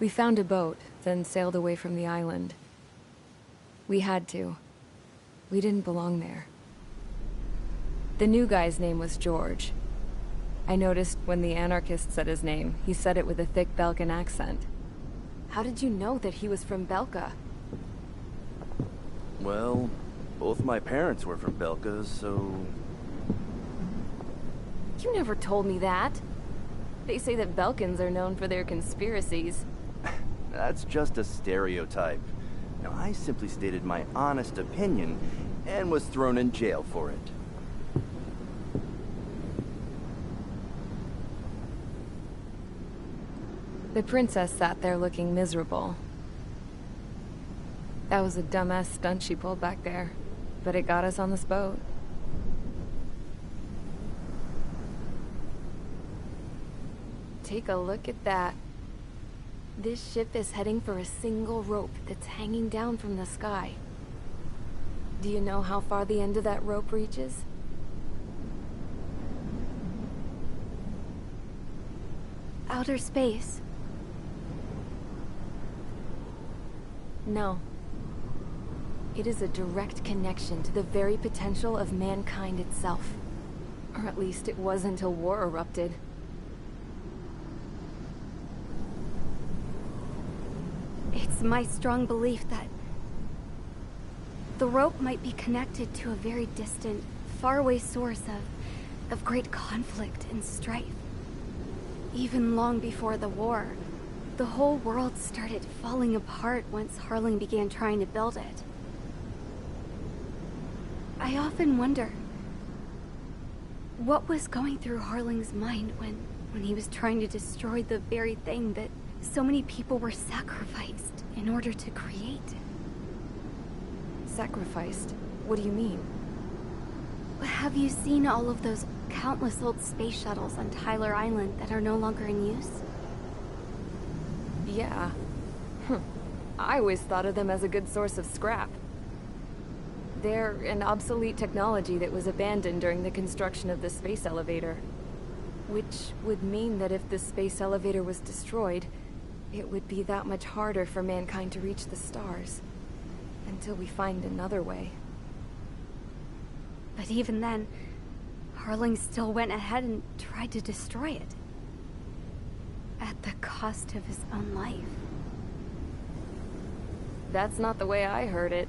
We found a boat, then sailed away from the island. We had to. We didn't belong there. The new guy's name was George. I noticed when the anarchist said his name, he said it with a thick Belkan accent. How did you know that he was from Belka? Well, both my parents were from Belka, so... You never told me that. They say that Belkans are known for their conspiracies. That's just a stereotype. Now, I simply stated my honest opinion and was thrown in jail for it. The princess sat there looking miserable. That was a dumbass stunt she pulled back there, but it got us on this boat. Take a look at that. This ship is heading for a single rope that's hanging down from the sky. Do you know how far the end of that rope reaches? Outer space. No. It is a direct connection to the very potential of mankind itself. Or at least it was until war erupted. It's my strong belief that the rope might be connected to a very distant, faraway source of great conflict and strife. Even long before the war, the whole world started falling apart once HrHWPCR began trying to build it. I often wonder what was going through HrHWPCR's mind when he was trying to destroy the very thing that so many people were sacrificed in order to create. Sacrificed? What do you mean? Have you seen all of those countless old space shuttles on Tyler Island that are no longer in use? Yeah. I always thought of them as a good source of scrap. They're an obsolete technology that was abandoned during the construction of the space elevator. Which would mean that if the space elevator was destroyed, it would be that much harder for mankind to reach the stars. Until we find another way. But even then, HrHWPCR still went ahead and tried to destroy it. At the cost of his own life. That's not the way I heard it.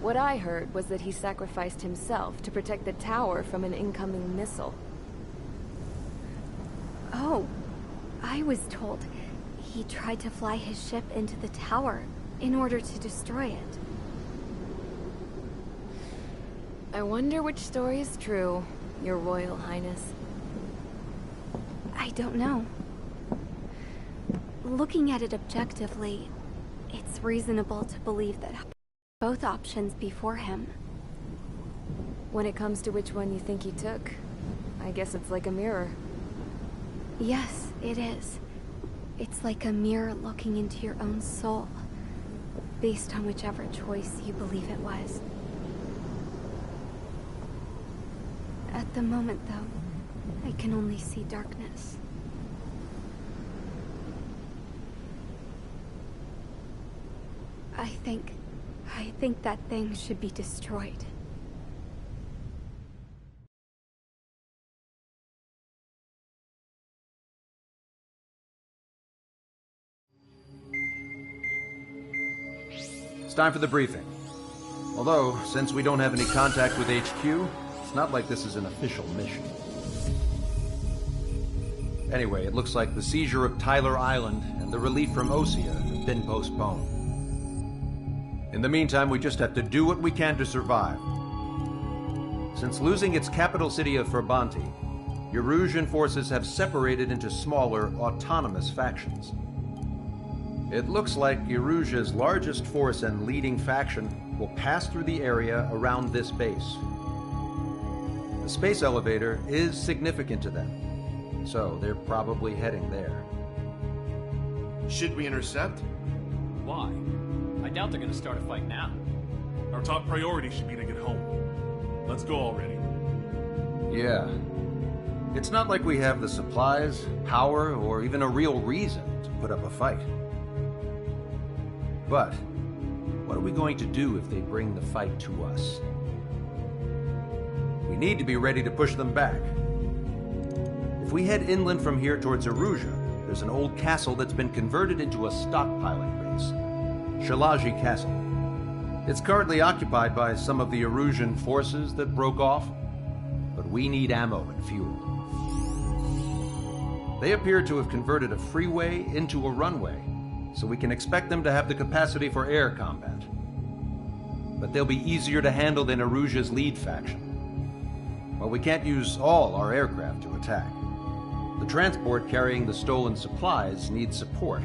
What I heard was that he sacrificed himself to protect the tower from an incoming missile. Oh, I was told he tried to fly his ship into the tower in order to destroy it. I wonder which story is true, Your Royal Highness. I don't know. Looking at it objectively, it's reasonable to believe that both options before him. When it comes to which one you think he took, I guess it's like a mirror. Yes, it is. It's like a mirror looking into your own soul, based on whichever choice you believe it was. At the moment, though, I can only see darkness. I think that thing should be destroyed. It's time for the briefing. Although, since we don't have any contact with HQ, it's not like this is an official mission. Anyway, it looks like the seizure of Tyler Island and the relief from Osea have been postponed. In the meantime, we just have to do what we can to survive. Since losing its capital city of Ferbanti, Erusian forces have separated into smaller, autonomous factions. It looks like Erusia's largest force and leading faction will pass through the area around this base. The space elevator is significant to them, so they're probably heading there. Should we intercept? Why? I doubt they're gonna start a fight now. Our top priority should be to get home. Let's go already. Yeah. It's not like we have the supplies, power, or even a real reason to put up a fight. But what are we going to do if they bring the fight to us? We need to be ready to push them back. If we head inland from here towards HrHWPCR, there's an old castle that's been converted into a stockpiling base. HrHWPC Castle. It's currently occupied by some of the Erusian forces that broke off, but we need ammo and fuel. They appear to have converted a freeway into a runway, so we can expect them to have the capacity for air combat. But they'll be easier to handle than HrHWPCR's lead faction. Well, we can't use all our aircraft to attack. The transport carrying the stolen supplies needs support.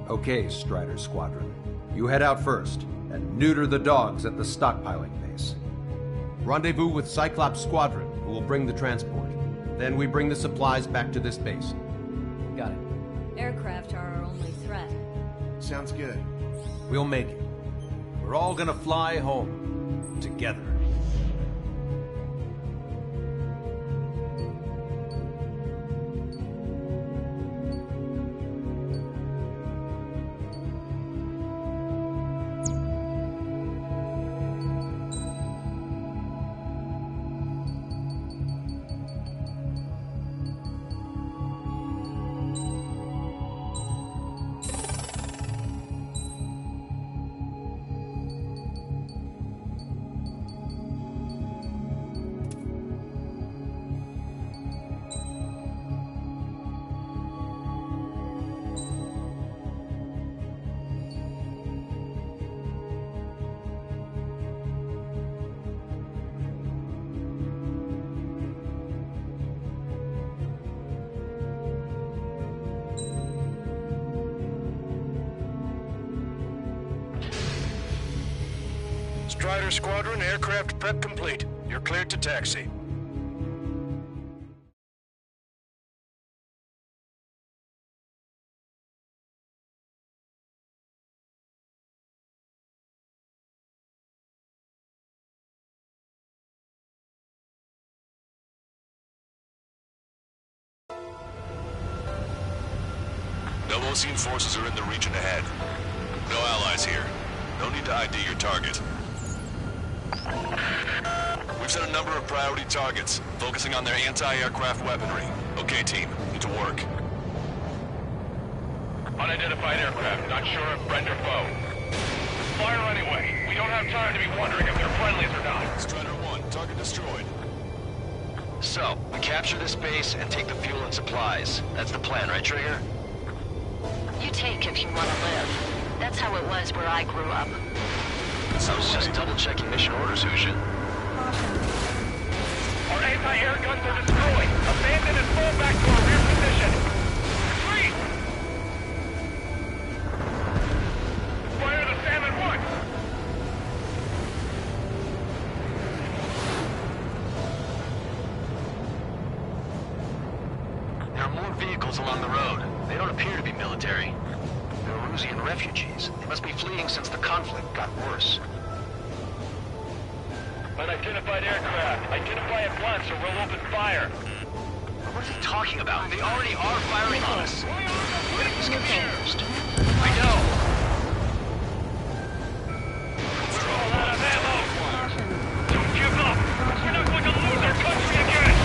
Okay, Strider Squadron. You head out first, and neuter the dogs at the stockpiling base. Rendezvous with Cyclops Squadron, who will bring the transport. Then we bring the supplies back to this base. Got it. Aircraft are our only threat. Sounds good. We'll make it. We're all gonna fly home. Together. Strider Squadron, aircraft prep complete. You're cleared to taxi. No Osean forces are in the region ahead. No allies here. No need to ID your target. We've set a number of priority targets, focusing on their anti-aircraft weaponry. Okay, team, get to work. Unidentified aircraft, not sure if friend or foe. Fire anyway. We don't have time to be wondering if they're friendlies or not. Strider 1, target destroyed. So, we capture this base and take the fuel and supplies. That's the plan, right, Trigger? You take if you want to live. That's how it was where I grew up. I was just double-checking mission orders, Hushin. Our anti-air guns are destroyed. Abandon and fall back to our rear position. Retreat! Fire the Salmon 1! There are more vehicles along the road. They don't appear to be military. They're Erusian refugees. They must be fleeing since the conflict got worse. Unidentified aircraft. Identify at once or we'll open fire. What is he talking about? They already are firing on us. He's confused. I know. We're all out of ammo. Don't give up. We're not going to lose our country again.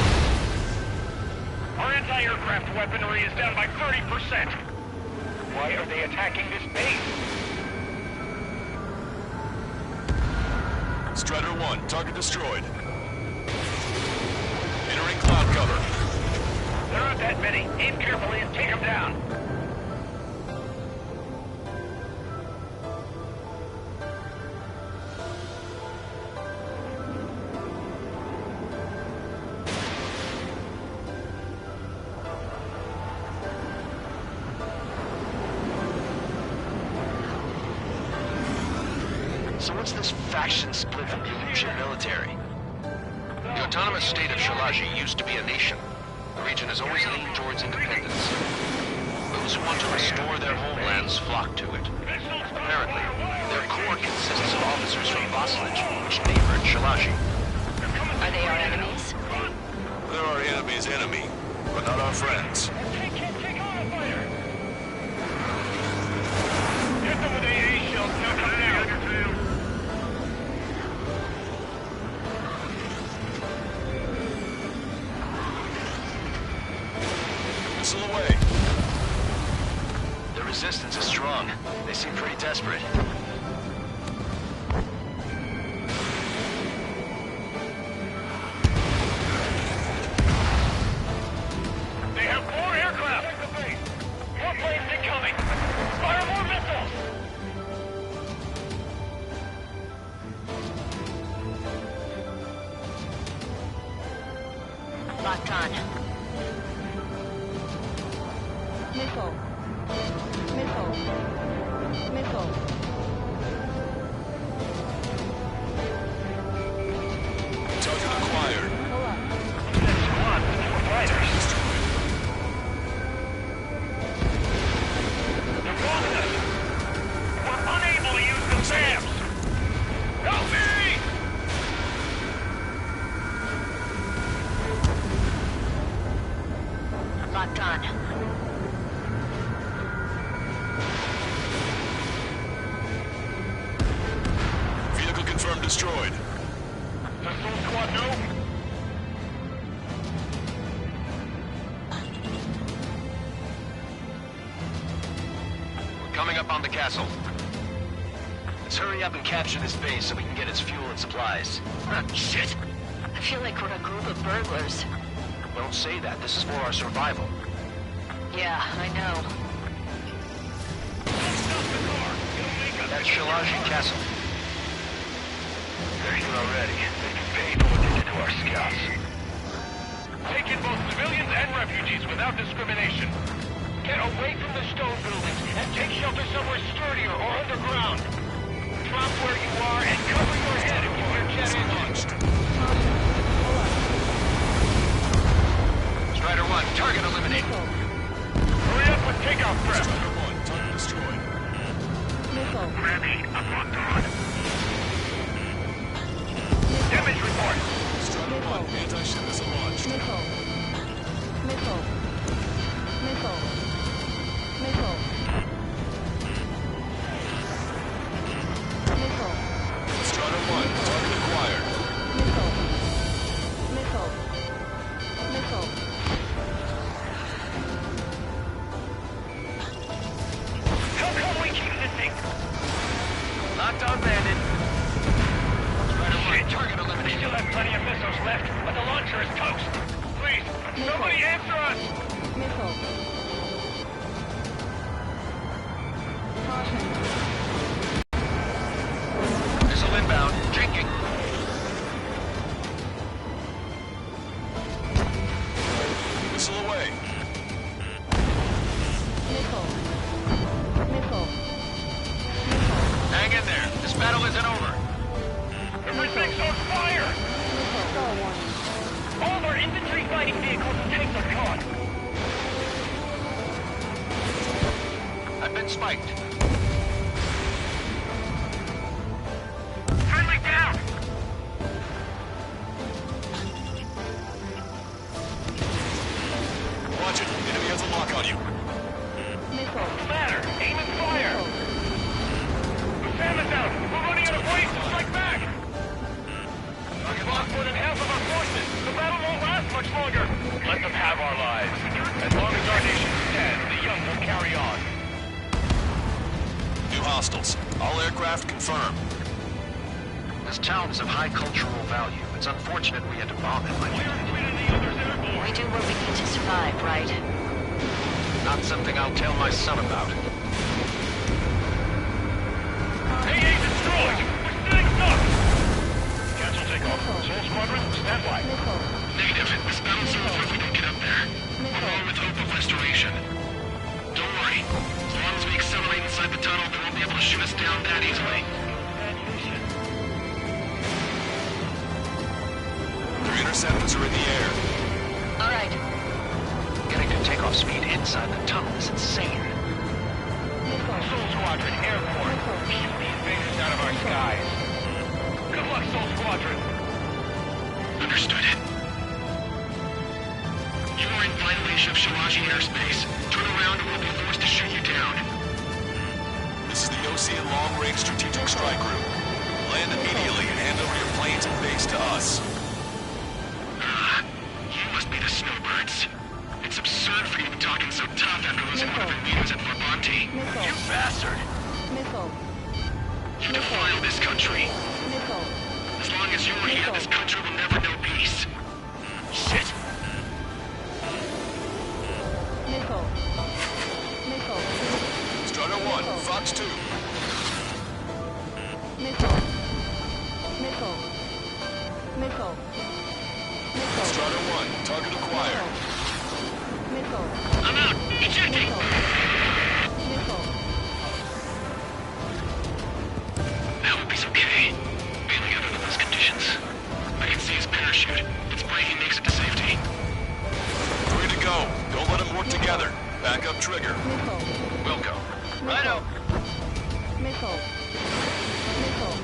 Our anti-aircraft weaponry is down by 30%. Why are they attacking this base? Strider 1, target destroyed. Entering cloud cover. There aren't that many. Aim carefully and take them down. So what's this faction split from the Erusian military? The autonomous state of HrHWPC used to be a nation. The region has always leaned towards independence. Those who want to restore their homelands flock to it. Apparently, their core consists of officers from Vassalage, which neighbored HrHWPC. Are they our enemies? They're our enemy's enemy, but not our friends. Take on a fighter! Hit them with AA shells, now come down! Missile away. The resistance is strong. They seem pretty desperate. They have more aircraft! Take the base! More planes incoming! Fire more missiles! Locked on. Missile. Missile. Missile. Target acquired. Squad, more fighters! They're blocking us! We're unable to use the SAMs! Help me! Locked on. Vehicle confirmed destroyed. Does Soul Squad know? We're coming up on the castle. Let's hurry up and capture this base so we can get its fuel and supplies. Shit! I feel like we're a group of burglars. Don't say that. This is for our survival. Yeah, I know. That's HrHWPCR's castle. They're here already. They've been paid for what they did to our scouts. Take in both civilians and refugees without discrimination. Get away from the stone buildings and take shelter somewhere sturdier or underground. Drop where you are and cover your head if you hear jet engines. Strider 1, target eliminated. Hurry up with takeoff prep. Strider 1, target destroyed. Missile. Ready, I'm locked on. Damage report. Strider 1, anti-ship missile launched. Missile. Missile. Missile. Missile. Missile. Strider 1, target acquired. Missile. Missile. Missile. How come we keep missing? Locked on bandit. Strider 1, target We eliminated. still have plenty of missiles left, but the launcher is toast. Please, somebody answer us! Missile. Caution. Missile inbound. Drinking. Missile away. Missile. Missile. Missile. Hang in there. This battle isn't over. Everything's on fire! Missile. Star warning. All of our infantry fighting vehicles and tanks are gone. I've been spiked. Friendly down! Watch it. Enemy has a lock on you. Missile. Ladder, aim and fire! The SAM is out! We're running out of ways to strike back! We've lost more than half of our forces! The battle won't last much longer! Let them have our lives. As long as our nation stands, the young will carry on. New hostiles. All aircraft confirmed. This town is of high cultural value. It's unfortunate we had to bomb it like We're that. winning the others airborne! We do what we need to survive, right? Not something I'll tell my son about. AA destroyed! We're sitting stuck! Cancel takeoff. Soul Squadron, stand by. Missile. Negative. This battle's over if we don't get up there. We're going with hope of restoration. Don't worry. As long as we accelerate inside the tunnel, they won't be able to shoot us down that easily. Their interceptors are in the air. All right. Getting to takeoff speed inside the tunnel is insane. Soul Squadron, airborne. Shoot these invaders out of our skies. Good luck, Soul Squadron. Understood. are in violation of HrHWPCR's airspace. Turn around or we'll be forced to shoot you down. This is the OCN Long Range Strategic Strike Group. Land immediately and hand over your planes and base to us. You must be the snowbirds. It's absurd for you to be talking so tough after losing one of your leaders at Farbanti. Missile. You bastard! Missile. You defile this country. Missile. As long as you're here, this country will never know peace. Shit! Missile. Missile. Strider 1, Fox 2. Missile. Missile. Missile. Missile. Strider 1, target acquired. Missile. I'm out! Ejecting! Missile. I hope he's okay. Bailing out under those conditions. I can see his parachute. It's breaking makes it to safety. 3 to go. Don't let them work together. Back up trigger. Missile. Wilco. Righto! Missile. Missile.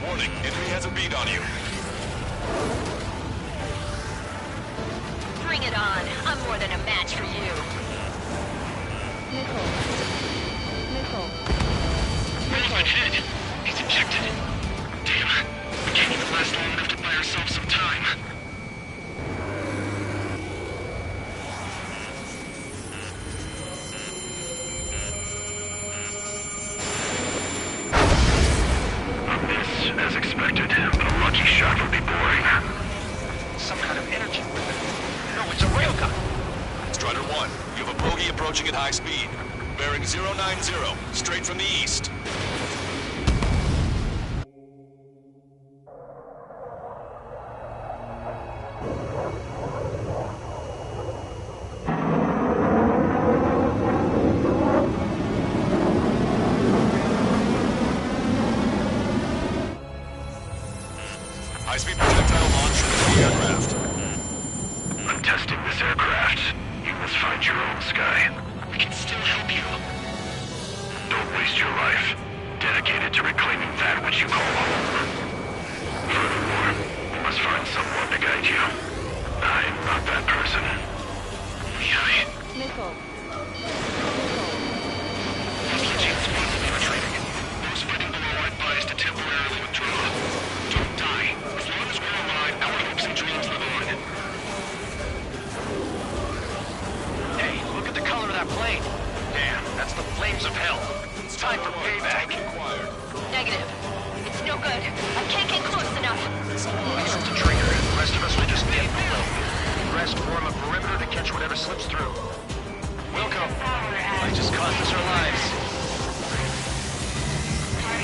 Warning, enemy has a beat on you. Bring it on. I'm more than a match for you. Missile. Missile. Movement hit! He's ejected. Damn. We can't even last long enough to buy ourselves some time. A miss, as expected, but a lucky shot would be boring. Some kind of energy weapon. No, it's a railgun. Strider 1, you have a bogey approaching at high speed. Bearing 090, straight from the east. High-speed projectile launch from the aircraft. I'm testing this aircraft. You must find your own sky. We can still help you. Don't waste your life. Dedicate it to reclaiming that which you call home. Furthermore, you must find someone to guide you. I'm not that person. Mihai. Missile. Hostage spots infiltrating. Those fighting below are advised to temporarily withdraw. Don't die. As long as we're alive, our hopes and dreams live on. Hey, look at the color of that plane. Damn, that's the flames of hell. It's time for payback. Negative. It's no good. I can't get close enough. Listen to trigger. The rest of us will just stay below. The rest form a perimeter to catch whatever slips through. Wilco. Might just cost us our lives.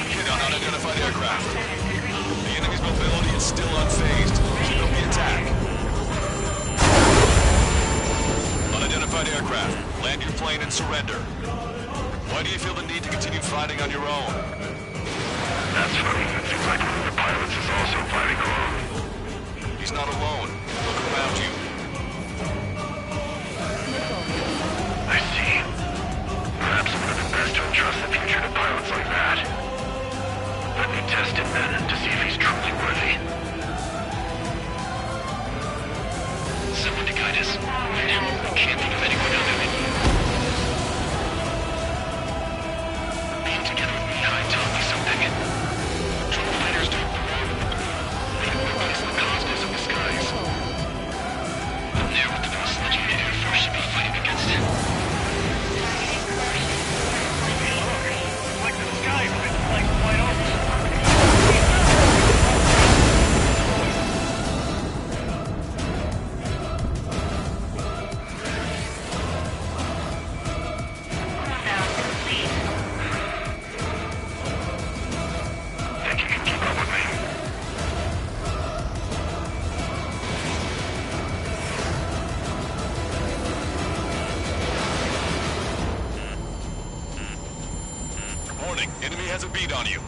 Hit on unidentified aircraft. The enemy's mobility is still unfazed, so they'll be attacked. Unidentified aircraft. Land your plane and surrender. Why do you feel the need to continue fighting on your own? That's funny. It seems like one of the pilots is also fighting alone. He's not alone. Look around you. I see. Perhaps it would have been best to entrust the future to pilots like that. Let me test him then, to see if he's truly worthy. Someone to guide us. I can't think of anyone other than you. Being together with Mihai taught me something. Drone fighters don't belong with the group. They replace the cosmos of the skies. I'm there with the most legendary Air Force should be fighting against it. Like the sky's been sliced wide open. Think you can keep up with me? Warning, enemy has a beat on you.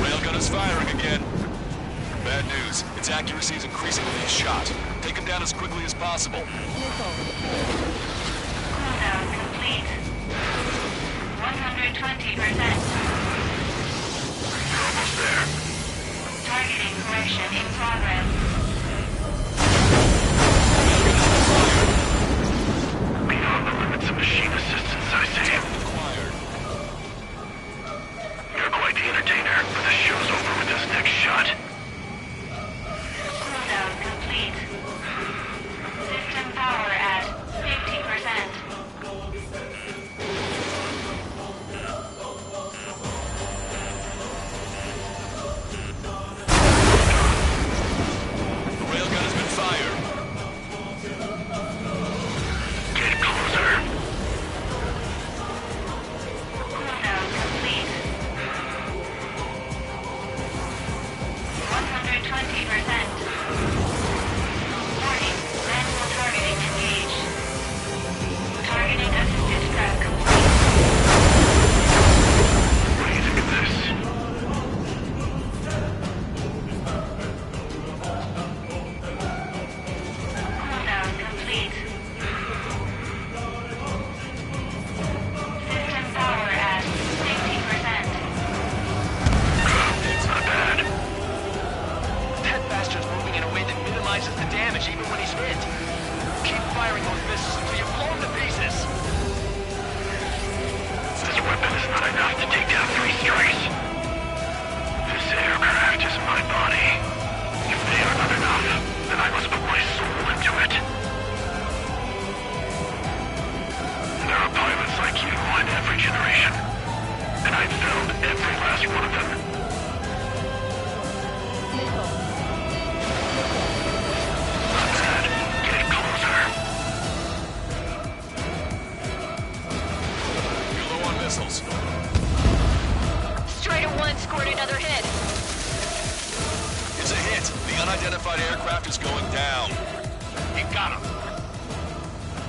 Railgun is firing again. Bad news, its accuracy is increasing with each shot. Take him down as quickly as possible. Cooldown complete. 120%. You're almost there. Targeting correction in progress. Beyond the limits of machine assistance, I say. You're quite the entertainer, but the show's over with this next shot. Cooldown complete. System power at 50%. Railgun has been fired. Get closer. Cooldown complete. 120%. Warning, manual targeting engaged. Targeting assisted prep complete. What do you think of this? Cooldown complete. System power at 60%. Not bad. That bastard's moving in a way that minimizes the damage even when he's hit. Keep firing those missiles until you blow him to pieces. This weapon is not enough to take down 3 strikes. This aircraft is my body. If they are not enough, then I must put my soul into it. There are pilots like you in every generation, and I've found every last one of them. Missile. Not bad. Get closer. You're low on missiles. Strider 1 scored another hit. It's a hit. The unidentified aircraft is going down. You got him.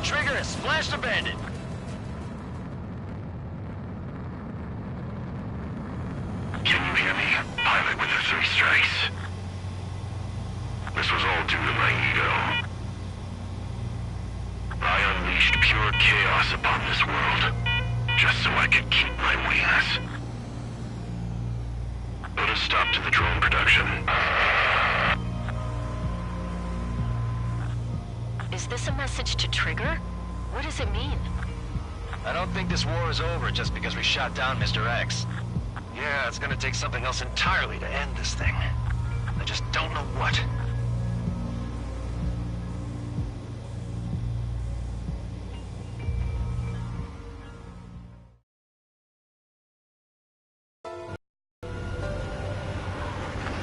Trigger has splashed the bandit. Can you hear me? Pilot with the 3 strikes. This was all due to my ego. I unleashed pure chaos upon this world, just so I could keep my wings. Put a stop to the drone production. Is this a message to Trigger? What does it mean? I don't think this war is over just because we shot down Mr. X. Yeah, it's gonna take something else entirely to end this thing. I just don't know what.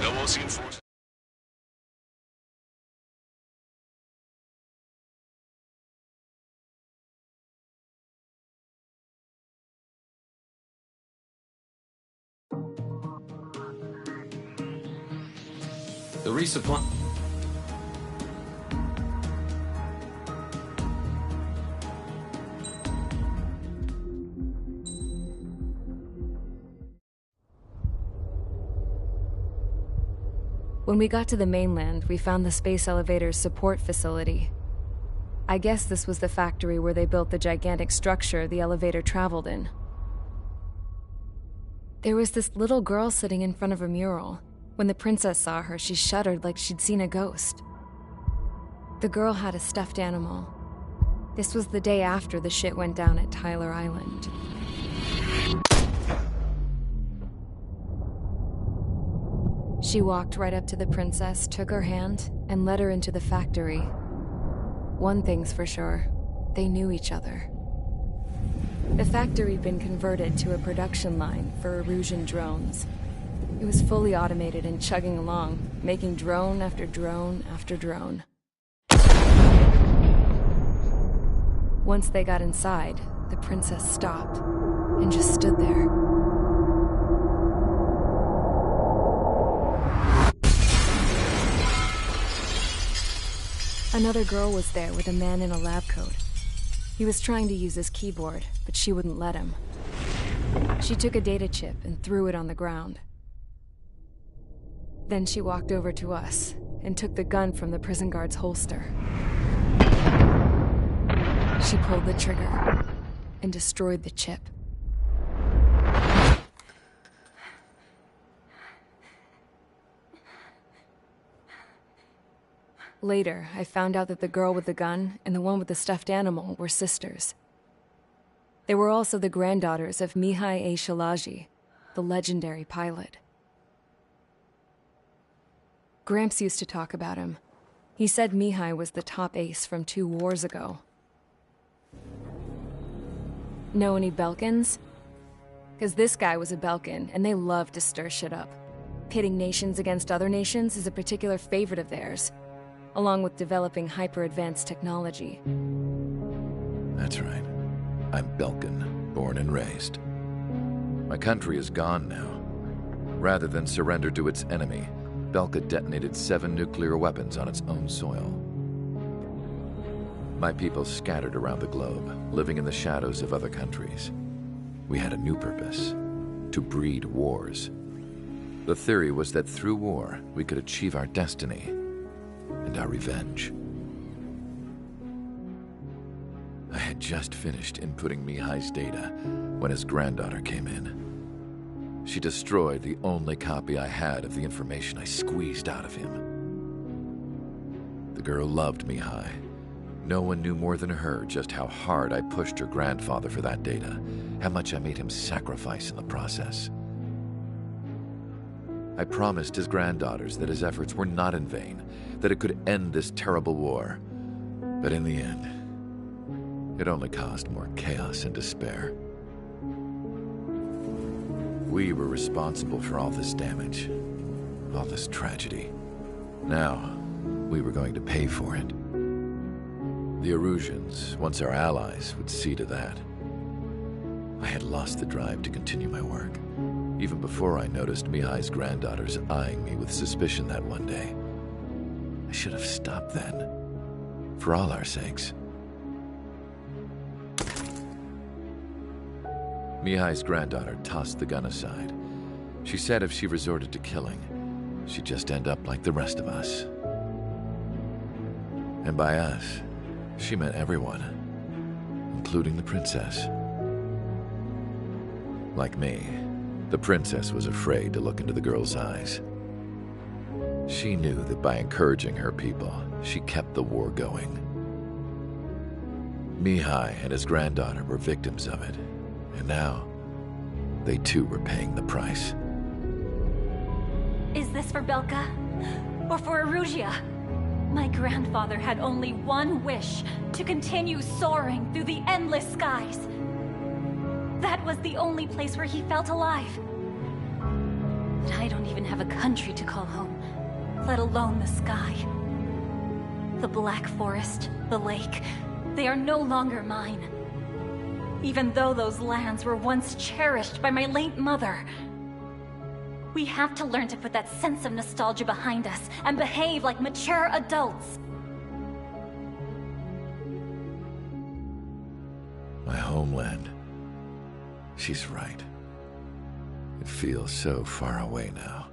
No Osean force. The resupply. When we got to the mainland, we found the space elevator's support facility. I guess this was the factory where they built the gigantic structure the elevator traveled in. There was this little girl sitting in front of a mural. When the princess saw her, she shuddered like she'd seen a ghost. The girl had a stuffed animal. This was the day after the shit went down at Tyler Island. She walked right up to the princess, took her hand, and led her into the factory. One thing's for sure, they knew each other. The factory'd been converted to a production line for Erusian drones. It was fully automated and chugging along, making drone after drone after drone. Once they got inside, the princess stopped and just stood there. Another girl was there with a man in a lab coat. He was trying to use his keyboard, but she wouldn't let him. She took a data chip and threw it on the ground. Then she walked over to us and took the gun from the prison guard's holster. She pulled the trigger and destroyed the chip. Later, I found out that the girl with the gun and the one with the stuffed animal were sisters. They were also the granddaughters of HrHWPCR's, the legendary pilot. Gramps used to talk about him. He said Mihai was the top ace from 2 wars ago. Know any Belkans? Because this guy was a Belkan, and they love to stir shit up. Pitting nations against other nations is a particular favorite of theirs, along with developing hyper-advanced technology. That's right. I'm Belkan, born and raised. My country is gone now. Rather than surrender to its enemy, Belka detonated 7 nuclear weapons on its own soil. My people scattered around the globe, living in the shadows of other countries. We had a new purpose: to breed wars. The theory was that through war, we could achieve our destiny and our revenge. I had just finished inputting Mihai's data when his granddaughter came in. She destroyed the only copy I had of the information I squeezed out of him. The girl loved Mihai. No one knew more than her just how hard I pushed her grandfather for that data, how much I made him sacrifice in the process. I promised his granddaughters that his efforts were not in vain, that it could end this terrible war. But in the end, it only caused more chaos and despair. We were responsible for all this damage, all this tragedy. Now, we were going to pay for it. The HrHWPCR's, once our allies, would see to that. I had lost the drive to continue my work, even before I noticed Mihai's granddaughters eyeing me with suspicion that one day. I should have stopped then, for all our sakes. Mihai's granddaughter tossed the gun aside. She said if she resorted to killing, she'd just end up like the rest of us. And by us, she meant everyone, including the princess. Like me, the princess was afraid to look into the girl's eyes. She knew that by encouraging her people, she kept the war going. Mihai and his granddaughter were victims of it, and now, they too were paying the price. Is this for Belka? Or for HrHWPCR? My grandfather had only one wish: to continue soaring through the endless skies. That was the only place where he felt alive. But I don't even have a country to call home, let alone the sky. The Black Forest, the lake, they are no longer mine. Even though those lands were once cherished by my late mother. We have to learn to put that sense of nostalgia behind us and behave like mature adults. My homeland. She's right. It feels so far away now.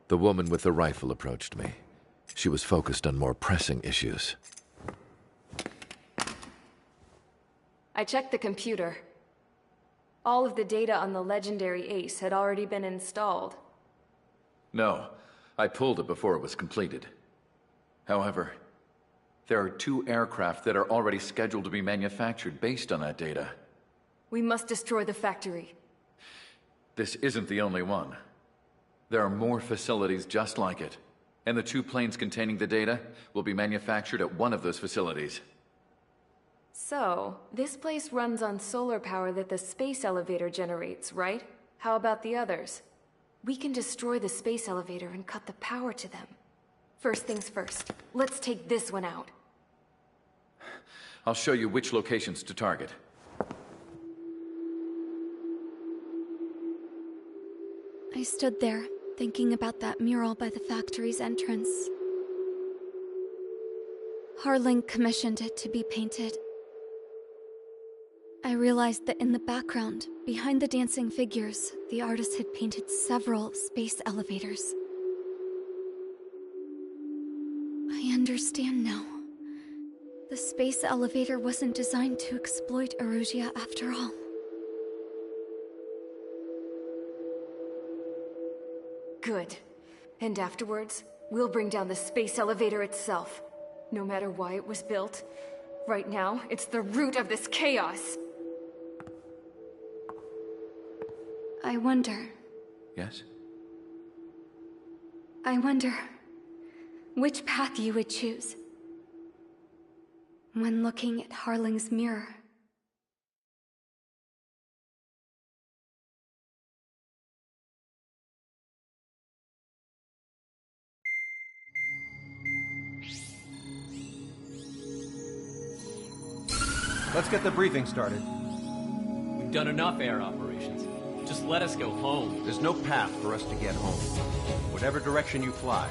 The woman with the rifle approached me. She was focused on more pressing issues. I checked the computer. All of the data on the legendary ace had already been installed. No, I pulled it before it was completed. However, there are 2 aircraft that are already scheduled to be manufactured based on that data. We must destroy the factory. This isn't the only one. There are more facilities just like it, and the 2 planes containing the data will be manufactured at one of those facilities. So, this place runs on solar power that the space elevator generates, right? How about the others? We can destroy the space elevator and cut the power to them. First things first, let's take this one out. I'll show you which locations to target. I stood there, thinking about that mural by the factory's entrance. Harling commissioned it to be painted. I realized that in the background, behind the dancing figures, the artist had painted several space elevators. I understand now. The space elevator wasn't designed to exploit HrHWPCR after all. Good. And afterwards, We'll bring down the space elevator itself. No matter why it was built. Right now, it's the root of this chaos. I wonder... Yes? I wonder... which path you would choose when looking at Harling's mirror. Let's get the briefing started. We've done enough air operations. Just let us go home. There's no path for us to get home. Whatever direction you fly,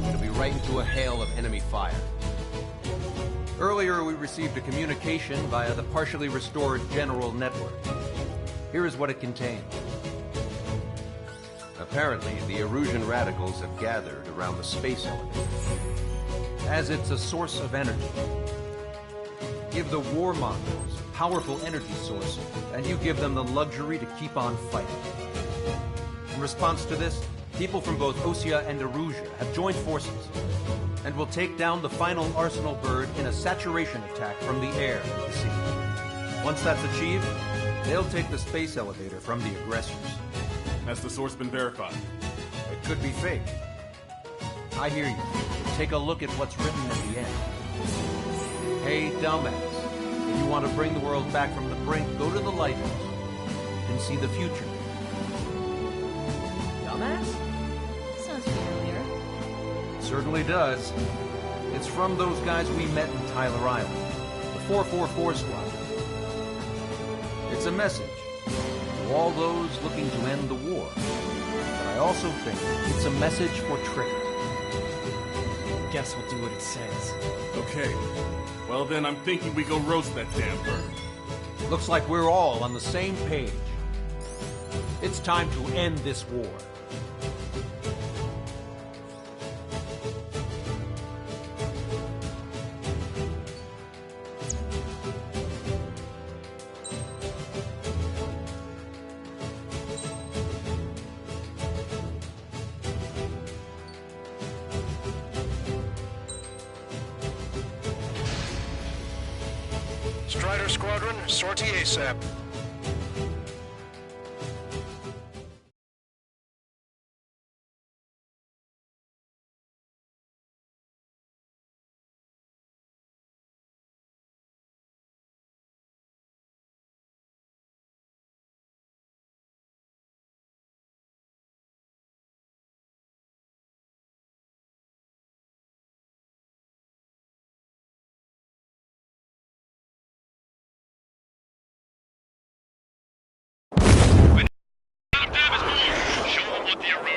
it'll be right into a hail of enemy fire. Earlier, we received a communication via the partially restored general network. Here is what it contained. Apparently, the Erusian radicals have gathered around the space elevator, as it's a source of energy. Give the warmongers a powerful energy source, and you give them the luxury to keep on fighting. In response to this, people from both Osea and Erusia have joined forces, and will take down the final Arsenal bird in a saturation attack from the air and the sea. Once that's achieved, they'll take the space elevator from the aggressors. Has the source been verified? It could be fake. I hear you. Take a look at what's written at the end. Hey, dumbass. If you want to bring the world back from the brink, go to the lighthouse and see the future. Dumbass? Sounds familiar. It certainly does. It's from those guys we met in Tyler Island, the 444 squad. It's a message to all those looking to end the war. But I also think it's a message for Trigger. Guess we'll do what it says. Okay. Well then, I'm thinking we go roast that damn bird. Looks like we're all on the same page. It's time to end this war. Strider Squadron, sortie ASAP.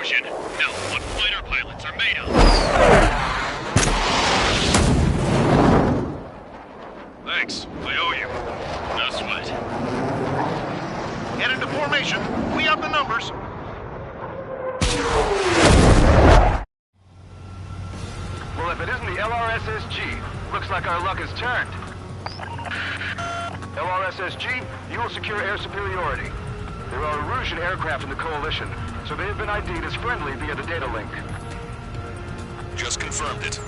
Know what fighter pilots are made of. Thanks, I owe you. No sweat. Get into formation. We up the numbers. Well, if it isn't the LRSSG, looks like our luck has turned. LRSSG, you will secure air superiority. There are Erusian aircraft in the Coalition, so they have been ID'd as friendly via the data link. Just confirmed it.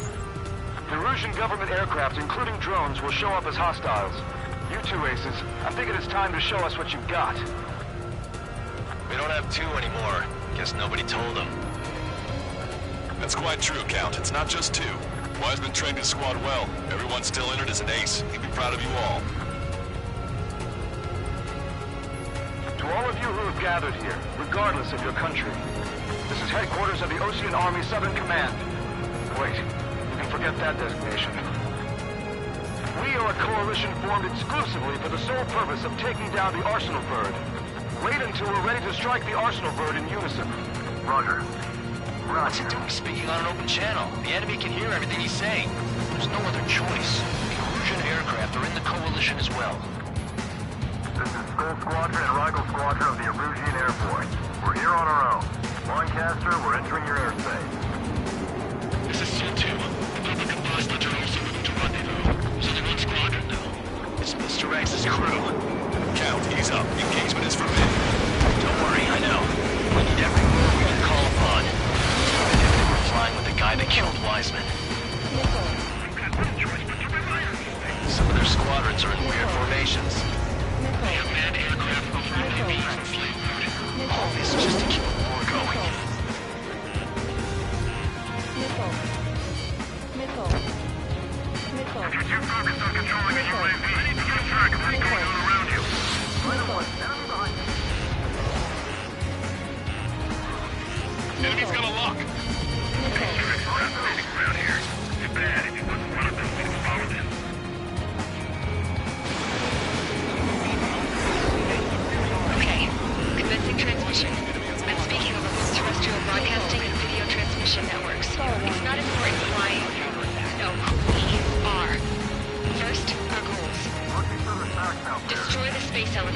The Erusian government aircraft, including drones, will show up as hostiles. You two aces, I'm thinking it's time to show us what you've got. We don't have two anymore. Guess nobody told them. That's quite true, Count. It's not just two. Wiseman trained his squad well. Everyone's still entered as an ace. He'd be proud of you all. To all of you who have gathered here, regardless of your country, this is headquarters of the Ocean Army Southern Command. Wait, you can forget that designation. We are a coalition formed exclusively for the sole purpose of taking down the Arsenal bird. Wait until we're ready to strike the Arsenal bird in unison. Roger. What's he doing speaking on an open channel? The enemy can hear everything he's saying. There's no other choice. The Erusian aircraft are in the coalition as well. This is Skull Squadron and Rigel Squadron of the Erusian Air Force. We're here on our own. Lancaster, we're entering your airspace. This is Sol 2. Public advised that you're also moving to rendezvous. So they're not squadron, though. It's Mr. X's crew. Count, ease up. Engagement is forbidden. Don't worry, I know. We need every move we can call upon. Even if they were flying with the guy that killed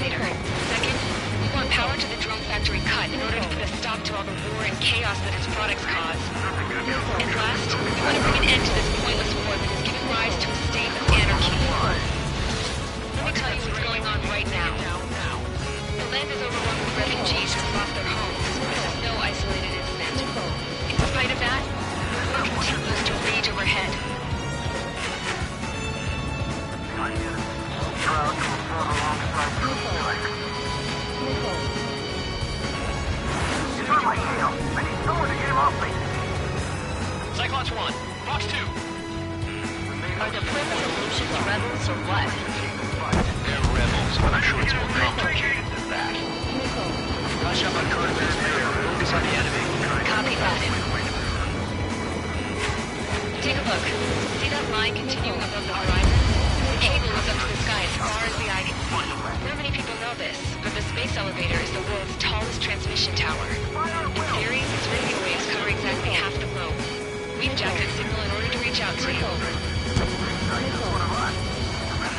elevator. Second, we want power to the drone factory cut in order to put a stop to all the war and chaos that its products cause. And last, we want to bring an end to this pointless war that has given rise to a state of anarchy. Let me tell you what's going on right now. The land is overrun with refugees who have lost their homes. There's no isolated incident. In spite of that, war continues to rage overhead. Proud to have fought alongside you. It's on my tail. I need someone to get him off me. Cyclops 1, Fox 2. Are the primitive Illusions rebels or what? They're rebels, but I'm sure it's more complicated than that. Rush up on Carter's area. Focus on the enemy. Copy that. Take a look. See that line continuing above the horizon? The cable goes up to the sky as far as the eye can see. Not many people know this, but the space elevator is the world's tallest transmission tower. In theory, its radio waves cover exactly half the globe. We've jacked its signal in order to reach out to you.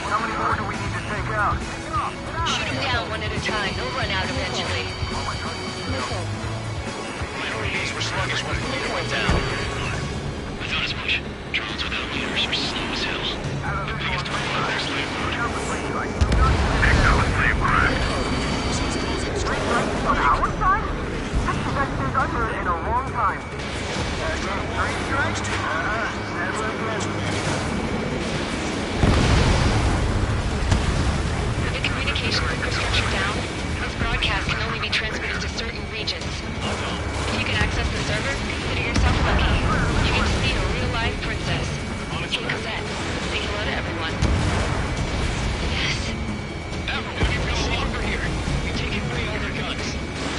How many more do we need to take out? Shoot them down one at a time. They'll run out eventually. These were sluggish once the leader went down. Without as much. Drones without leaders are slow as hell. The biggest problem is their slave mode. Excellent slave craft. On our side? This has been under in a long time. Three strikes? With the communication infrastructure down, this broadcast can only be transmitted to certain regions. If you can access the server, consider yourself lucky. You get to see a real-life princess. King Cosette. Say hello to everyone. Yes. Everyone, you no longer here. You're taking away all their guns.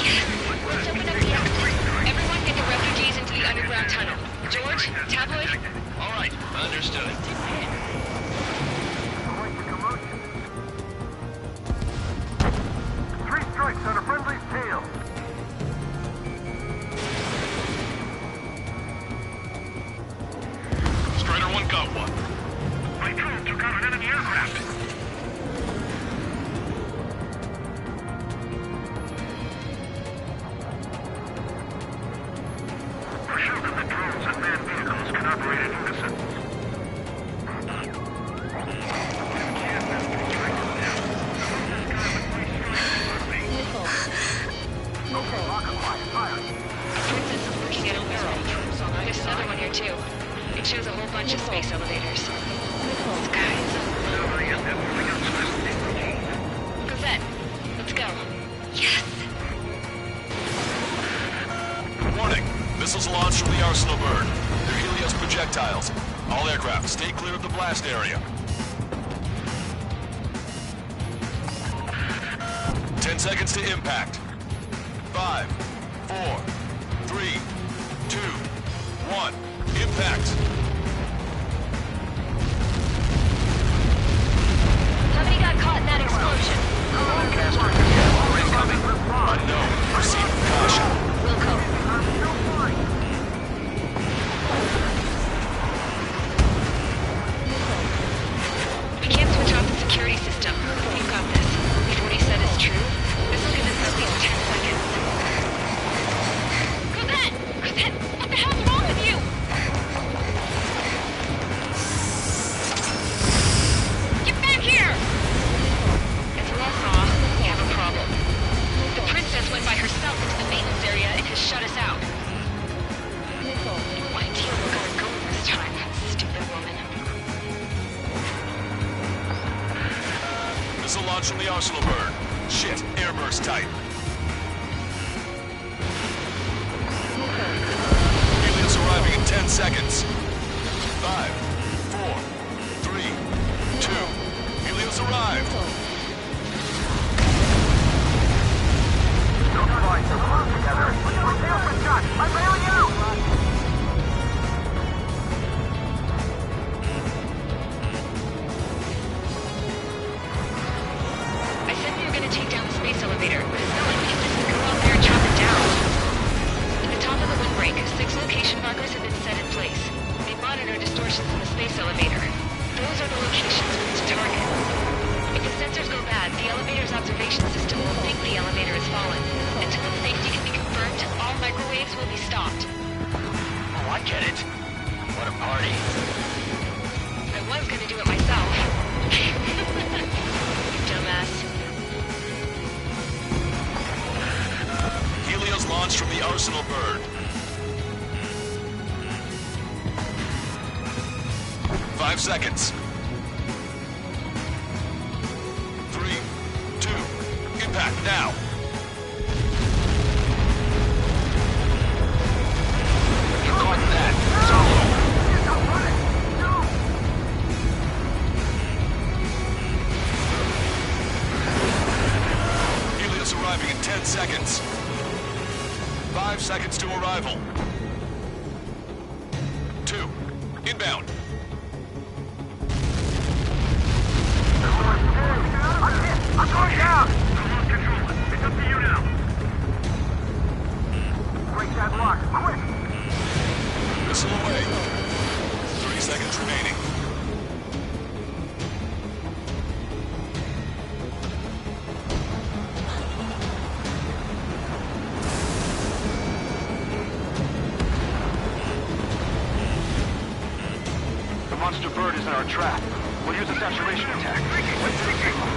Yes. Let's open up the exit. Everyone get the refugees into the underground tunnel. George, Tabloid? All right, understood. Three strikes on a friendly's tail. Strider 1 got one. My drone took out an enemy aircraft. For sure that the drones and manned vehicles can operate in unison. Princess is looking at a mirror. There's another one here too. It shows a whole bunch of space elevators. Skies. Cosette, let's go. Yes! Warning! Missiles launched from the arsenal burn. They're Helios projectiles. All aircraft, stay clear of the blast area. 10 seconds to impact. 5, 4, 3, 2, 1. Impact! How many got caught in that explosion? Unknown. Proceed with caution. Wilco. We can't switch off the security system. You've got this. If what he said is true, this will give us at least 10 seconds. Cosette! Cosette! What the hell's wrong with you? Get back here! As we all saw, we have a problem. The princess went by herself into the maintenance area and has shut us out. No idea where we're gonna go this time. Stupid woman. Missile launch from the arsenal burn. Shit, airburst type. Helios arriving in 10 seconds. 5, 4, 3, 2. Helios arrived. Don't fight. Come together. We're tail for shot. I'm bailing out. I said we were gonna take down the space elevator, but it's not Launch from the Arsenal bird. 5 seconds. 3, 2, impact now. You caught that. Solo. Helios arriving in 10 seconds. 5 seconds to arrival. 2, inbound. I'm going down! Control. It's up to you now. Break that lock, quick! Missile away. 30 seconds remaining. The monster bird is in our trap. We'll use a saturation attack. Wait till the signal.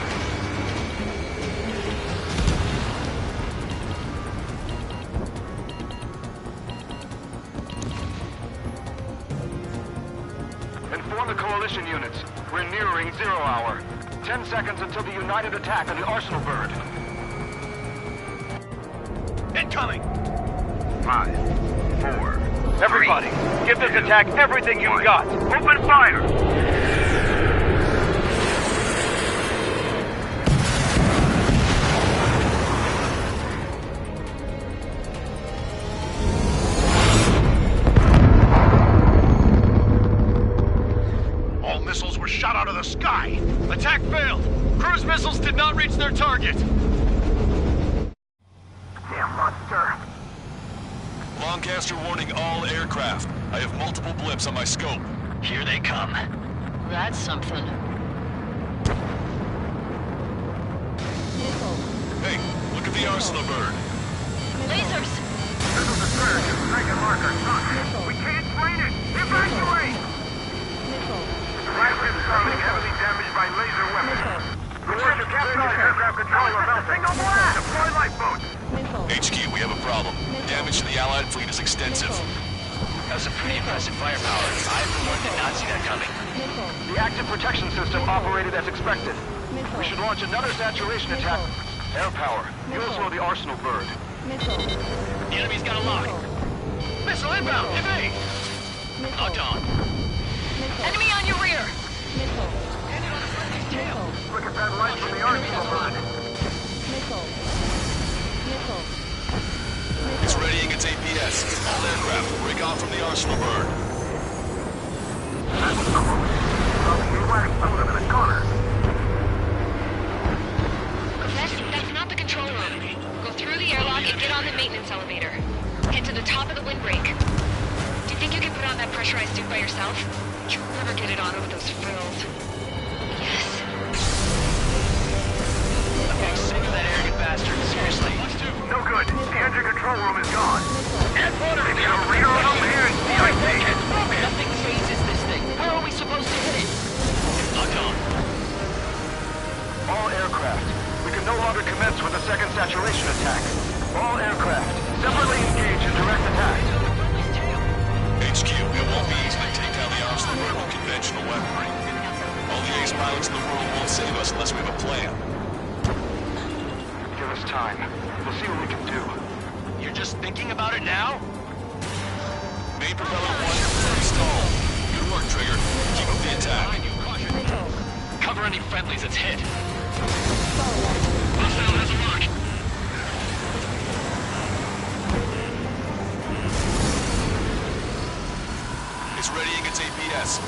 Inform the coalition units. We're nearing 0 hour. 10 seconds until the united attack on the Arsenal bird. Incoming! 5, 4. Everybody, give this attack everything you've got. Open fire! All missiles were shot out of the sky. Attack failed. Cruise missiles did not reach their target. Damn monster! Lancaster warning all aircraft. I have multiple blips on my scope. Here they come. That's something. Missile. Hey, look at the Arsenal bird. Lasers! This is a surge of Dragon Marker Sun. We can't drain it! Evacuate! Missile. Flagship Starling heavily damaged by laser weapons. Report to capsize aircraft controller melting. Single blast! Deploy lifeboats! Missile. HQ, we have a problem. Damage to the Allied fleet is extensive. That was a pretty impressive firepower. I, for one, did not see that coming. Missile. The active protection system operated as expected. We should launch another saturation attack. Air power. You'll slow the Arsenal bird. Missile. The enemy's got a lock. Missile inbound! Evade! Locked on. Enemy on your rear! Missile. Missile. Look at that light from the Arsenal bird. Missile. Missile. It's readying its APS. All aircraft, break off from the Arsenal bird. That's not the control room. Go through the airlock and get on the maintenance elevator. Head to the top of the windbreak. Do you think you can put on that pressurized suit by yourself? You'll never get it on with those frills. Yes. I'm getting sick of that arrogant bastard. Seriously. No good. The engine control room is gone. Headquarters! It's a rear over here in CIC. Nothing phases this thing. Where are we supposed to hit it? Locked on. All aircraft. We can no longer commence with a second saturation attack. All aircraft, separately engage in direct attack. HQ, it won't be easy to take down the Arsenal bird with conventional weaponry. All the ace pilots in the world won't save us unless we have a plan. Give us time. We'll see what we can do. You're just thinking about it now? Main propeller 1 confirmed stall. Good work, Trigger. Keep up the attack. Cover any friendlies it's hit. Hostile has a lock. It's readying its APS.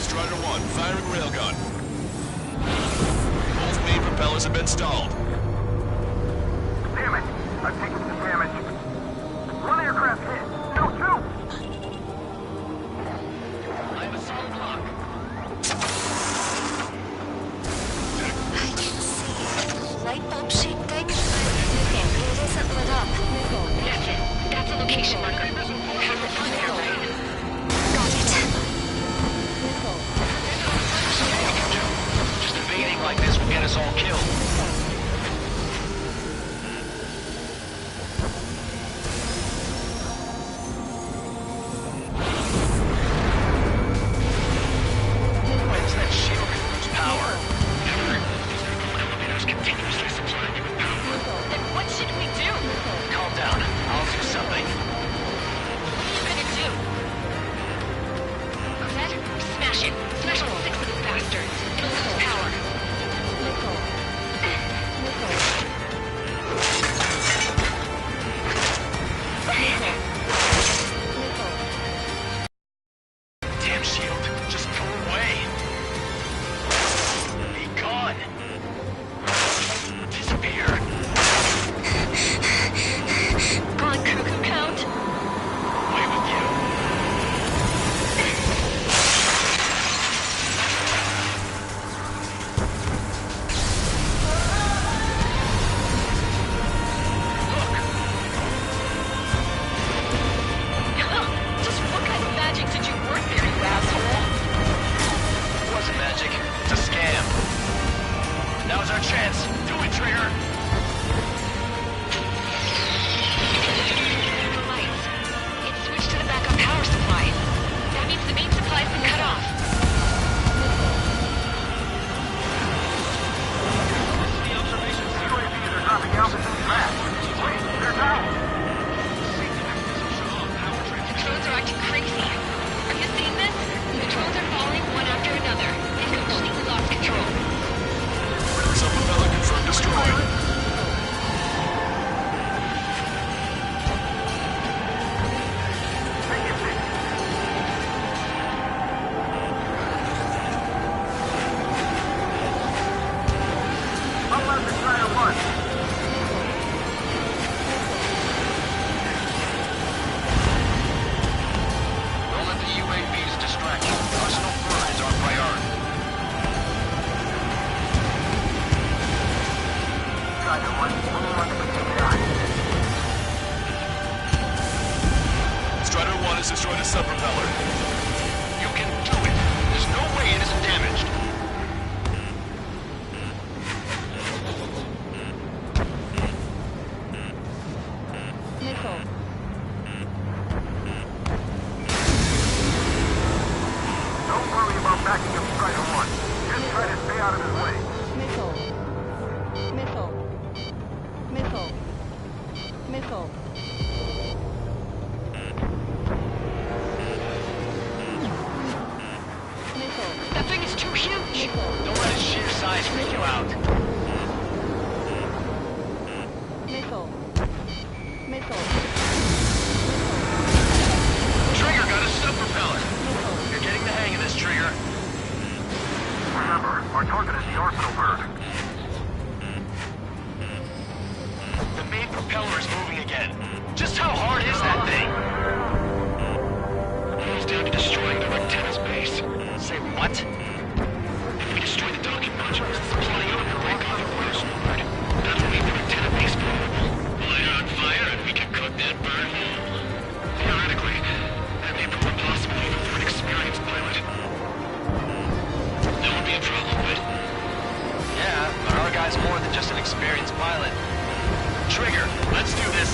Strider 1, firing railgun. Both main propellers have been stalled. Damn it. I've taken some damage. One aircraft hit. No, two. I have a solid lock. Light bulb shaped thing? It isn't lit up. That's it. That's a location marker. Have it on there, right? Got it. Something we can do. Just evading like this will get us all killed. continuously supplying you with power. Then what should we do? Calm down. I'll do something. What are you gonna do? Cosette, smash it. Smash all 6 of these bastards. It'll lose power. Damn shield. Just go away. Be gone. Disappear. Gone cuckoo count? Away with you. Just what kind of magic did you work there, you asshole? It wasn't magic. It's a scam. Now's our chance. Do it, Trigger. The lights. It's switched to the backup power supply. That means the main supply's been cut off. The observations, the UAVs are dropping altitude fast. Wait, they're down. The drones are acting crazy. Are you seeing this? The drones are falling one after another. They've completely lost control. Sub-propeller confirmed destroyed. Unless it's trying to run. Don't let the UAVs distract you. Personal burn is our priority. Strider 1, only one that can take it on. Strider 1 has destroyed a sub-propeller. You can do it. There's no way it isn't damaged. Missile. Don't worry about backing up Strider 1. Just try to stay out of his way. Missile. Missile. Missile. Missile. Missile. That thing is too huge. Don't let its sheer size freak you out. Missile. Missile. Trigger got a sub-propeller. You're getting the hang of this, Trigger. Remember, our target is the arsenal bird. The main propeller is moving again. Just how hard is that thing? It's down to destroying the antenna's base. Say what? If we destroy the docking modules, it's plotting out a break on the arsenal bird. That'll leave the antenna base vulnerable. Light it on fire and we can cook that bird whole. Theoretically, that may prove impossible even for an experienced pilot. That would be a problem, but Yeah, but our guy's more than just an experienced pilot. Trigger, let's do this.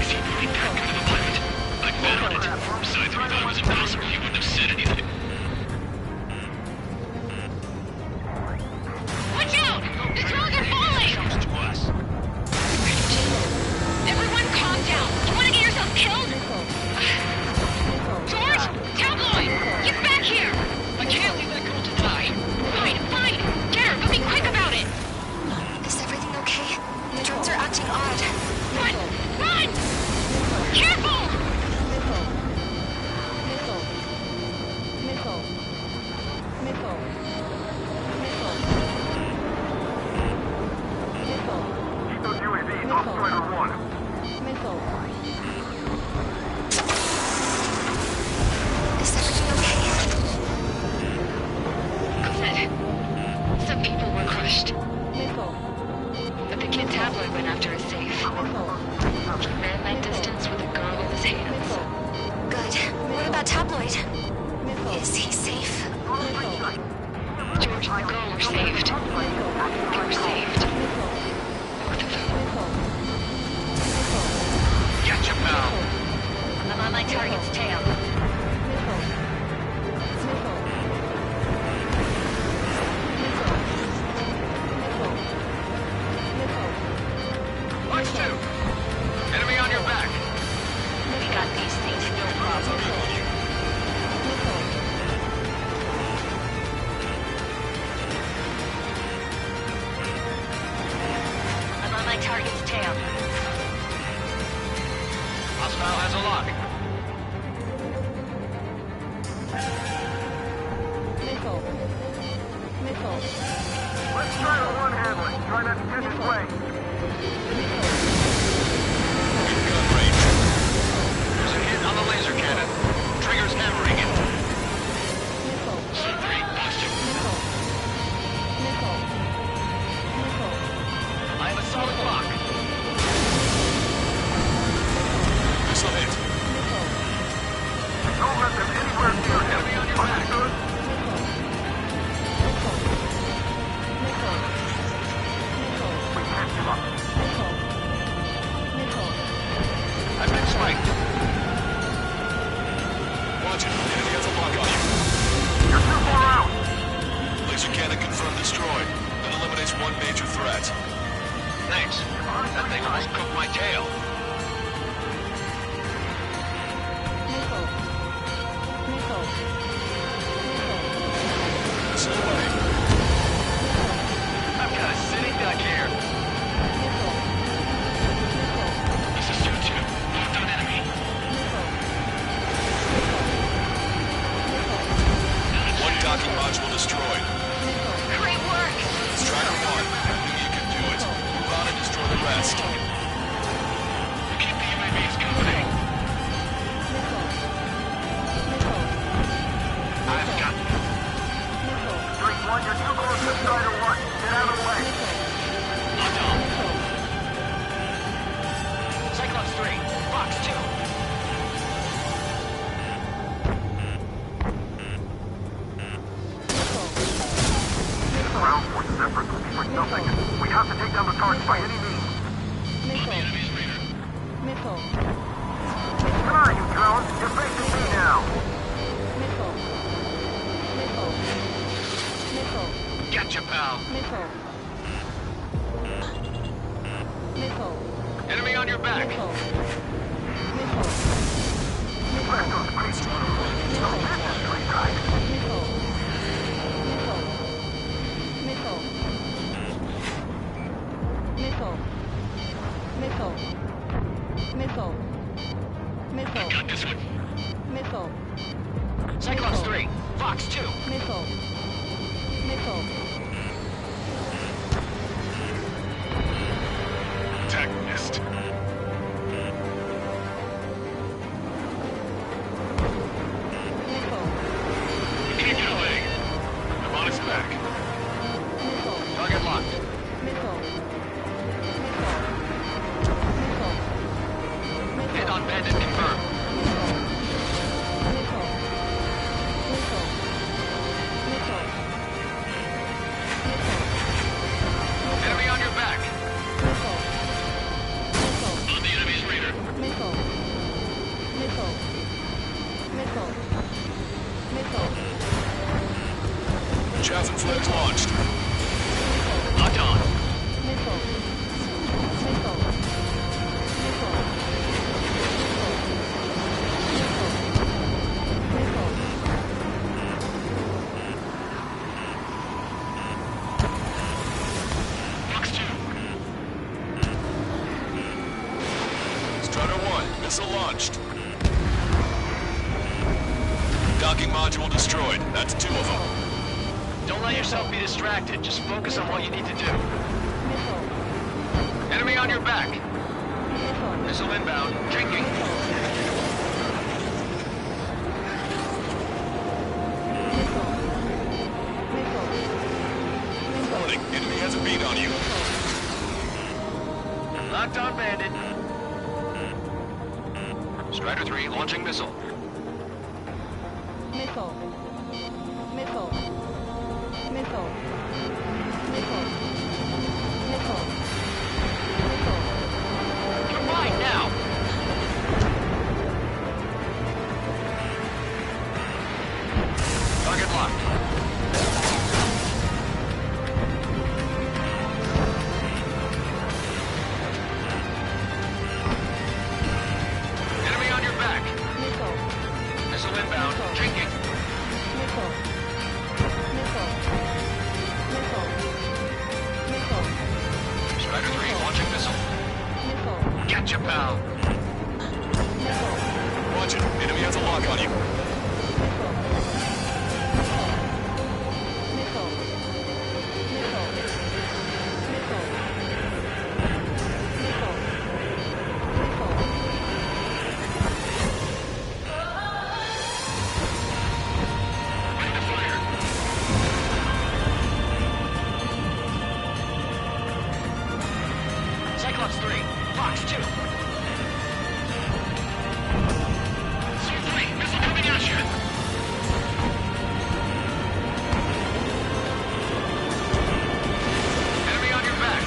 is he really that good of a pilot? I bet on it. Besides, if he thought it was impossible, he wouldn't have said anything. Watch out! The drones are falling! Comes to us. Everyone calm down. You want to get yourself killed? George! Tabloid! Get back here! I can't leave that girl to die. Fine, fine. Get her, but be quick about it. Is everything okay? The drones are acting odd. Run! Run! Careful! Missile. Missile. Missile. Missile. Missile. Keep those UAVs off Strider 1. Missile. Is everything okay? Cosette, some people were crushed, Missile. but the kid Tabloid went after a safe. Missile. Man that distance with a girl in his hands. Good. What about Tabloid? Missile. Is he safe? George and the girl were saved. They were saved. Both of them. Get your pal. my target's tail. Hostile has a lock. Missile. Missile. Let's try the one handling. Try not to get in his way. Gun range. There's a hit on the laser cannon. Trigger's hammering it. Missile. C3, busted. Missile. Missile. Missile. I have a solid lock. Missile hit. Missile. Don't let them anywhere near him. Enemy on your back. Understood? Missile. Missile. Missile. Missile. We can't give up. Missile. Missile. I've been spiked. Watch it. Enemy has a lock on you. You're too far out. Laser cannon confirmed destroyed. That eliminates one major threat. Thanks. That thing almost cooked my tail. Missile. Missile. Missile away. I've got a sitting duck here. Missile. Missile. This is 2-2. Locked on enemy. One docking module destroyed. Great work! Strider 1. You can do it. Move on and destroy the rest. Keep the UAVs company. I've got Streak 1, you're too close to Strider 1. Get out of the way. locked on. Cyclops 3, Fox 2. Ground forces efforts will be for nothing. We have to take down the target by any means. Missile. Enemy's reader. Missile. Come on, you drones. You're facing me now. Missile. Missile. Missile. Gotcha, pal. Missile. Missile. Enemy on your back. Missile. Missile. Blast those creeps. No, this is straight right. Missile. Missile. Missile. Missile. Missile. Missile. Missile. Got this one. Missile. Cyclops 3, Fox 2. Missile. Missile. Attack missed. Missile. Keep it away. I'm on his back. Missile. Target locked. Missile. Missile. Hit on bandit confirmed. Missile. Missile. Missile. Enemy on your back. Missile. Missile. On the enemy's reader. Missile. Missile. Missile. Missile. Chaff and flares launched. Locked on. Missile. Missile. Missile. Fox 2. Strider 1. Missile launched. Docking module destroyed. That's 2 of them. Don't let yourself be distracted. Just focus on what you need to do. Missile. Enemy on your back. Missile. Missile inbound. Drinking. Warning. Enemy has a beat on you. Locked on bandit. Strider 3 launching missile. Missile. Missile. Missile. Missile. Missile. Missile. You're mine now. Target locked. Enemy on your back. Missile. Gotcha, pal. Watch it. Enemy has a lock on you. Cyclops 3, Fox 2. C3, missile coming at you. Enemy on your back.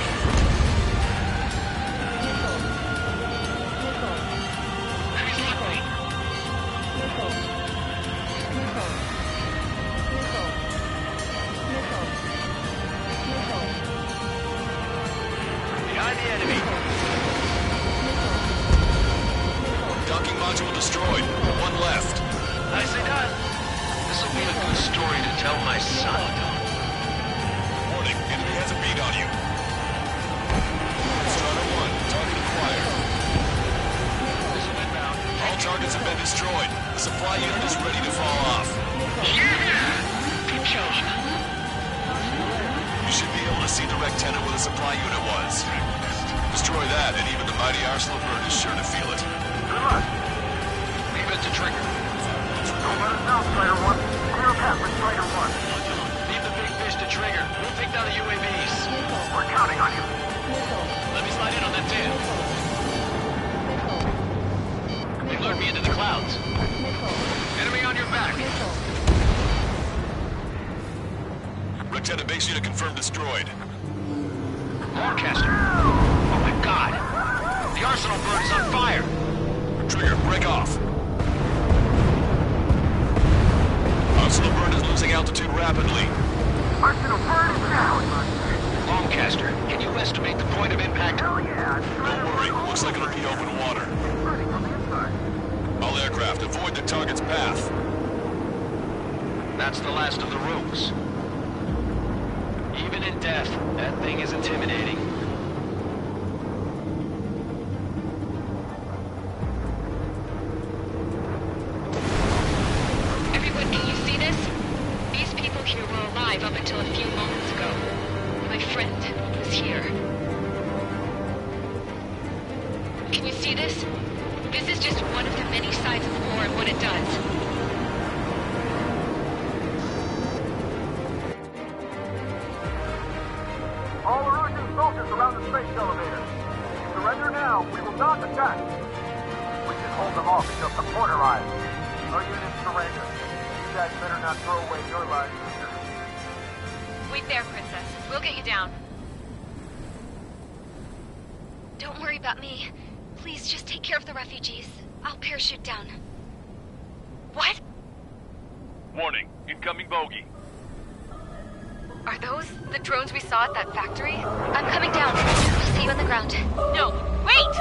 Enemy's left me. Behind the enemy. Docking module destroyed. One left. Nicely done. This'll be a good story to tell my son. Warning, enemy has a beat on you. Strider 1, target acquired. Missile inbound. All targets have been destroyed. The supply unit is ready to fall off. Yeah! Good job. You should be able to see the rectenna where the supply unit was. Destroy that, and even the mighty Arsenal bird is sure to feel it. Good luck. Leave it to Trigger. Don't let us down, Strider 1. Clear a path for Strider 1. Leave the big fish to Trigger. We'll take down the UAVs. We're counting on you. Let me slide in on that tail. They lured me into the clouds. Enemy on your back. Rectenna base unit confirmed destroyed. Lancaster. Oh my god. The Arsenal bird is on fire. Trigger, break off. Arsenal bird is losing altitude rapidly. Arsenal bird is down. Lancaster, can you estimate the point of impact? Hell yeah. Don't worry, looks like it'll be open water. Burning from the inside. All aircraft, avoid the target's path. That's the last of the ropes. Even in death, that thing is intimidating. Everyone, can you see this? These people here were alive up until a few moments ago. My friend was here. Can you see this? This is just one of the many sides of war and what it does. All Erusian soldiers around the space elevator. Surrender now. We will not attack. We can hold them off until support arrives. Our units surrender. You guys better not throw away your lives either. Wait there, Princess. We'll get you down. Don't worry about me. Please just take care of the refugees. I'll parachute down. What? Warning, incoming bogey. Are those the drones we saw at that factory? I'm coming down. I'll see you on the ground. No, wait!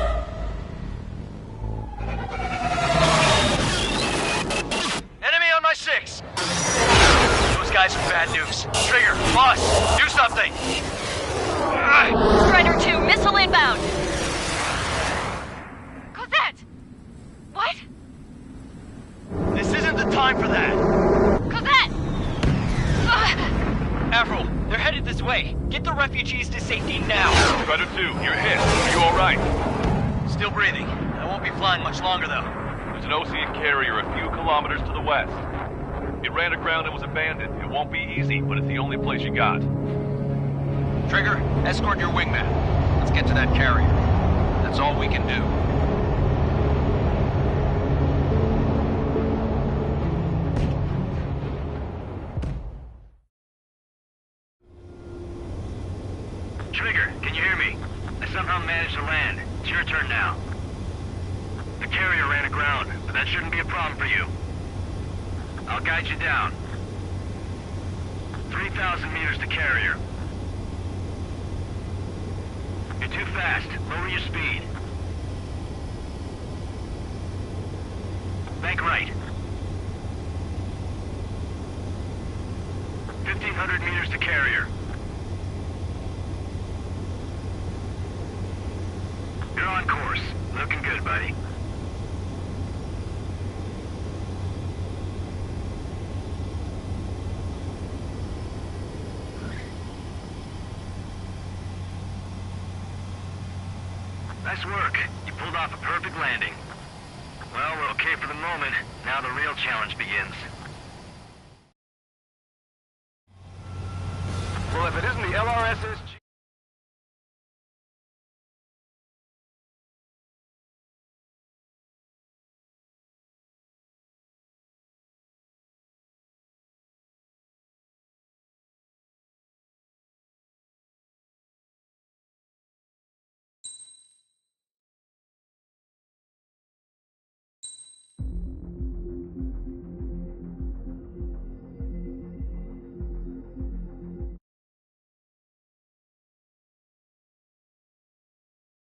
Enemy on my 6! Those guys are bad news. Trigger, boss, do something! Strider 2, missile inbound! Cosette! What? This isn't the time for that! Cosette! Avril, they're headed this way. Get the refugees to safety now. Strider 2, you're hit. Are you alright? Still breathing. I won't be flying much longer, though. There's an Osean carrier a few kilometers to the west. It ran aground and was abandoned. It won't be easy, but it's the only place you got. Trigger, escort your wingman. Let's get to that carrier. That's all we can do. Trigger, can you hear me? I somehow managed to land. It's your turn now. The carrier ran aground, but that shouldn't be a problem for you. I'll guide you down. 3,000 meters to carrier. You're too fast. Lower your speed. Bank right. 1,500 meters to carrier. You're on course. Looking good, buddy. Nice work. You pulled off a perfect landing. Well, we're okay for the moment. Now the real challenge begins. Well, if it isn't the LRS's